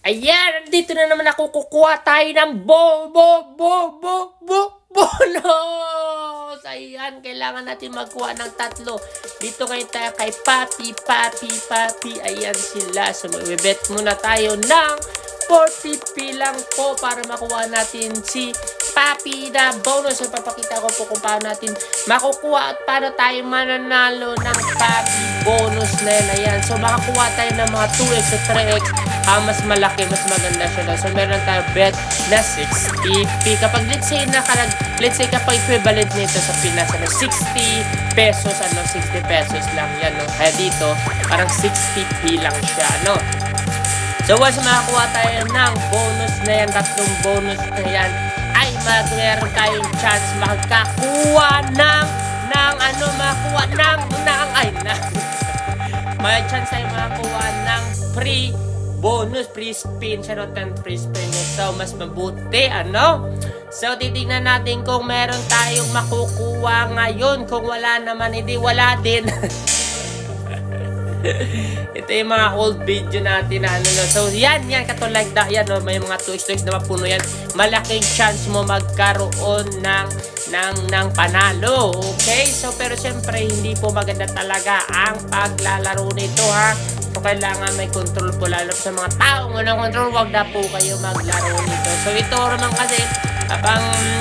Ayan, dito na naman ako kukuha tayo ng bonus! Ayan, kailangan natin magkuha ng 3. Dito ngayon tayo kay Papi. Ayan sila. So, magbibet muna tayo ng 40p lang po para makuha natin si Papi na bonus. So, papakita ko po kung paano natin makukuha at paano tayo mananalo ng Papi bonus na yan. Ayan, so makakuha tayo ng mga 2x at 3x. Mas malaki, mas maganda siya. So, meron tayo bet na 60p. Kapag, let's say, kapag equivalent nito sa Pinas, 60 pesos, 60 pesos lang yan, no? Kaya dito, parang 60p lang siya, no? So, once makakuha tayo ng bonus na yan, 3 bonus na yan, ay meron tayong chance magkakuha may chance tayo makakuha ng free bonus, free spin siya, no? 10 free spin. So, mas mabuti, ano? So, titignan natin kung meron tayong makukuha ngayon. Kung wala naman, hindi wala din. Ito yung mga old video natin na ano. So, yan, katulad na, yan, no? May mga 2x na mapuno yan. Malaking chance mo magkaroon ng panalo. Okay? So, pero syempre, hindi po maganda talaga ang paglalaro nito, ha? So, kailangan may control po, lalo sa mga taong walang control, wag na po kayo maglaro nito. So, ito naman kasi,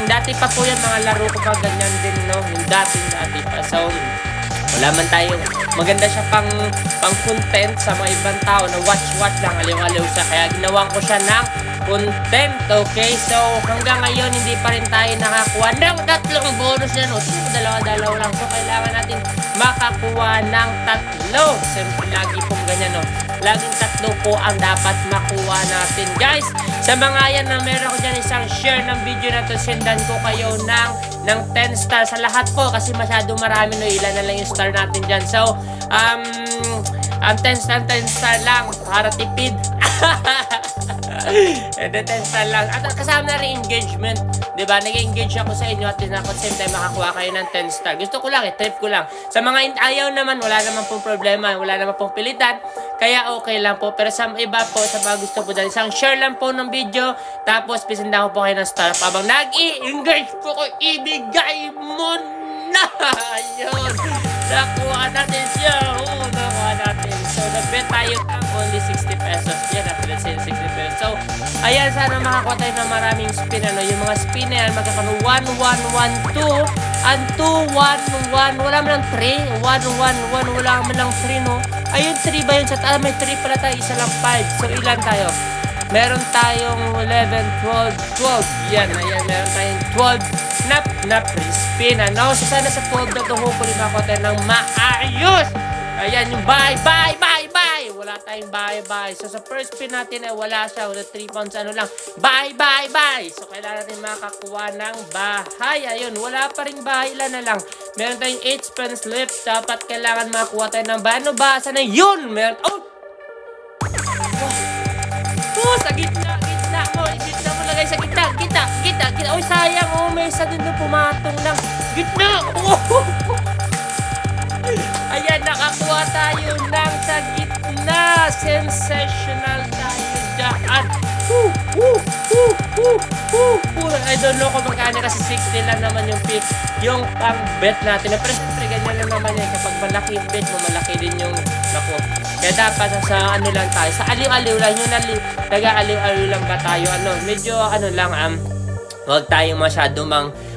dati pa po yan, mga laro ko pa ganyan din, no? Yung dati pa. So, wala man tayo. Maganda siya pang content sa mga ibang tao na watch lang, aliw-aliw siya. Kaya ginawan ko siya ng content, okay? So, hanggang ngayon, hindi pa rin tayo nakakuha ng 3 bonus na, no? Dalawa lang. So, kailangan natin makakuha ng 3. Siyempre, lagi pong ganyan, no? Laging 3 po ang dapat makuha natin, guys. Sa mga yan na meron ko dyan isang share ng video na to, sendan ko kayo ng 10 star sa lahat po kasi masyado marami, no? Ilan na lang yung star natin dyan. So, 10 star lang para tipid. And then 10 star lang. At kasama na rin engagement. Diba? Nag-engage ako sa inyo at at the same time makakuha kayo ng 10 star. Gusto ko lang, trip ko lang. Sa mga ayaw naman, wala naman pong problema. Wala naman pong pilitan. Kaya okay lang po. Pero sa iba po, sa mga gusto po dahil isang share lang po ng video. Tapos, pisindahan ko po kayo ng star. Habang nag-i-engage po ko, ibigay mo na. Ayun. Nakuha natin siya. Nakuha natin. So, nag-bet tayo ng only 60 pesos. Yan, let's say 60 pesos. So, ayan, sana makakuha tayo ng maraming spin. Ano? Yung mga spin na yan, magkakaroon 1, 1, 1, 2, and 2, 1, 1. Wala man lang 3. 1, 1, 1. Wala man lang 3, no? Ayun, 3 ba yun? May 3 pala tayo. Isa lang 5. So, ilan tayo? Meron tayong 11, 12. Yan, ayan. Meron tayong 12 na free spin. Ano? So, sana sa 12 na ito, hopefully makakuha tayo ng maayos. Ayan, yung bye. Wala tayong bye. So, sa first spin natin ay wala siya. Wala 3 pounds, ano lang. Bye. So, kailangan natin makakuha ng bahay. Ayun, wala pa rin bahay. Ilan na lang. Meron tayong 8 spins left. Dapat kailangan makakuha tayo ng bahay. Ano ba? Sana yun? Meron. Sa gitna mo lagay sa gitna. Oy, sayang. May isa din doon pumatong lang. Gitna. Ayan, nakakuha tayo ng sa gitna. Sensational tayo dyan. I don't know kung magkano kasi 60 lang naman yung pang bet natin. Pero siyempre, ganyan lang naman yan. Kapag malaki yung bet mo, malaki din yung naku. Kaya dapat sa ano lang tayo. Sa aliw-aliw lang. Yung nag-aliw-aliw lang ba tayo? Medyo huwag tayo masyado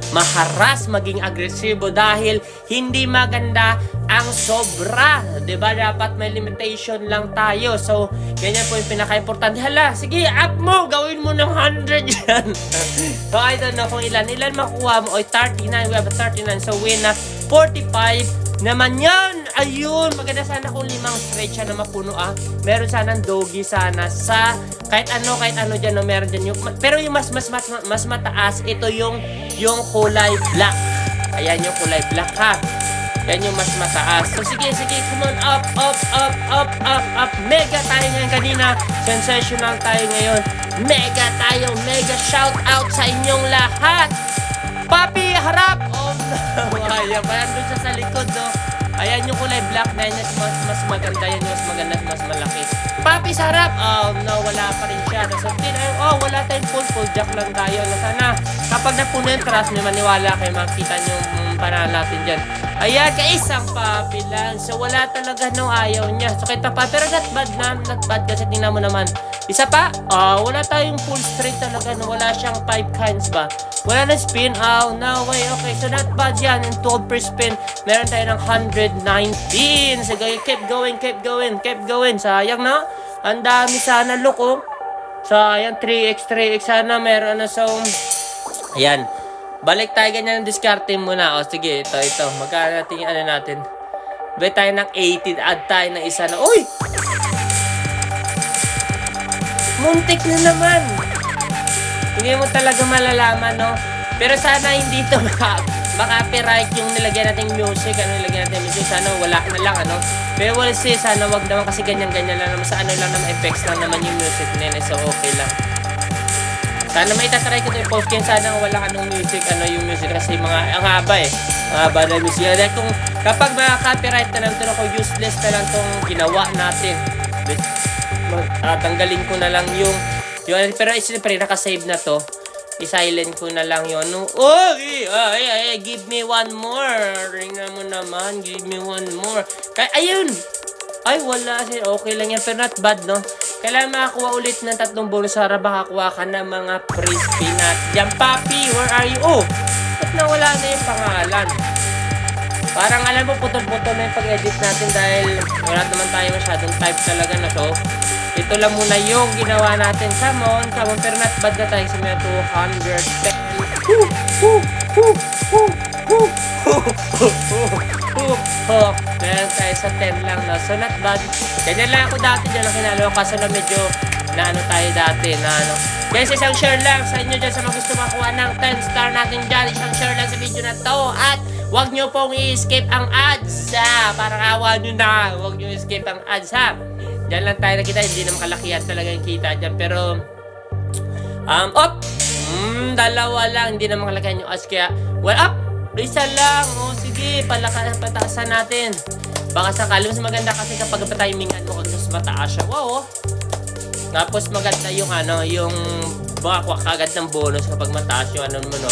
maharas, maging agresibo dahil hindi maganda ang sobra. Diba? Dapat may limitation lang tayo. So, ganyan po yung pinaka-importante. Hala, sige, up mo! Gawin mo ng 100 yan. So, I don't know kung ilan makuha mo. O, 39. We have a 39. So, win na 45 naman yan. Ayun, maganda sana kung 5 straight siya na mapuno, Meron sanang doggy sana sa kahit ano dyan, no? Meron dyan yung, pero yung mas mataas, ito yung kulay black. Ayan yung kulay black, ha. Yan yung mas mataas. So, sige, come on, up. Mega tayo ngayon kanina. Sensational tayo ngayon. Mega shout out sa inyong lahat. Papi, harap! Oh, no. Ayan, parang doon siya sa likod, no? Ayan yung kulay black na yun, mas maganda yun, mas maganda at mas malaki. Papi, sarap! Oh, no, wala pa rin siya. Wala tayong full jack lang tayo. Sana, kapag napuno yung trust, may maniwala kayo, makita nyo yung panahal natin dyan. Ayan, kaisang papi lang. So, wala talaga no, ayaw niya. So, kita pa, pero not bad kasi tingnan mo naman. Isa pa, wala tayong full straight talaga, no, wala siyang 5 kinds ba? Wala na spin, no way, okay, so not bad yan, and 12 per spin, meron tayo ng 119, so keep going, sayang na, ang dami sana, look, oh, sayang, 3x, sana meron na, so, ayan, balik tayo ganyan, discarding muna, sige, ito, magkano natin yung natin, balik tayo ng 18, add tayo ng isa na, uy! Muntik na naman. Hindi mo talaga malalaman, no? Pero sana hindi ito maka-copyright yung nilagyan natin music. Nilagyan natin music. Sana wala na lang, ano? Pero we'll see. Sana wag naman kasi ganyan-ganyan lang naman. Sa lang naman, effects lang naman yung music nila. So, okay lang. Sana may itatry ko ito i-post yan. Sana wala music. Yung music kasi ang haba eh. Ang haba na music. Dahil kung kapag maka-copyright na lang ito, useless na lang itong ginawa natin. Tanggalin ko na lang yung pero siyempre nakasave na to, i-silent ko na lang yun. Give me one more, ringan mo naman, give me one more. Ayun, wala, okay lang yan, pero not bad, no? Kailangan makakuha ulit ng 3 bonus para makakuha ka ng mga free spin at yan. Papi, where are you? Ba't nawala na yung pangalan? Parang alam mo, putol-putol na yung pag-edit natin dahil wala naman tayo masyadong type talaga na. So, ito lang muna yung ginawa natin. Come on, pero not bad na tayo. May 210. Meron tayo sa 10 lang, no? So, not bad. Ganyan lang ako dati. Diyan lang kinalawa. Kaso na medyo tayo dati. Guys, isang share lang sa inyo dyan sa mga gusto makuha ng 10 star natin dyan. Isang share lang sa video na to. At huwag nyo pong i-escape ang ads, ha? Parang awa nyo na. Huwag nyo i-escape ang ads, ha? Diyan lang tayo nakita. Hindi na makalakihan talaga yung kita dyan. Pero, dalawa lang. Hindi na makalakihan yung ads. Kaya, isa lang. Sige, pataasan natin. Baka sakali, mas maganda kasi kapag patimingan mo, mas mataas siya. Wow, Tapos maganda yung yung baka kagad ng bonus kapag mataas yung no.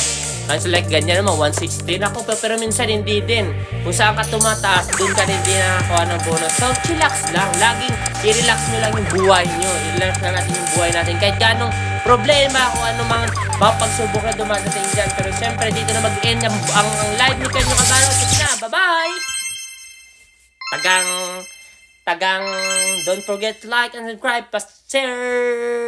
So like ganyan naman, 116 ako, pero minsan hindi din. Kung saan ka tumataas, dun ka rin din nakakuha ng bonus. So chillax lang, laging i-relax nyo lang yung buhay nyo. I-relax lang natin yung buhay natin. Kahit ganong problema kung ano mga pagsubok na dumadating dyan. Pero siyempre dito na mag-end ang live ni Kenyo Cabano. Sige na, bye-bye! Tagang, don't forget to like and subscribe, share!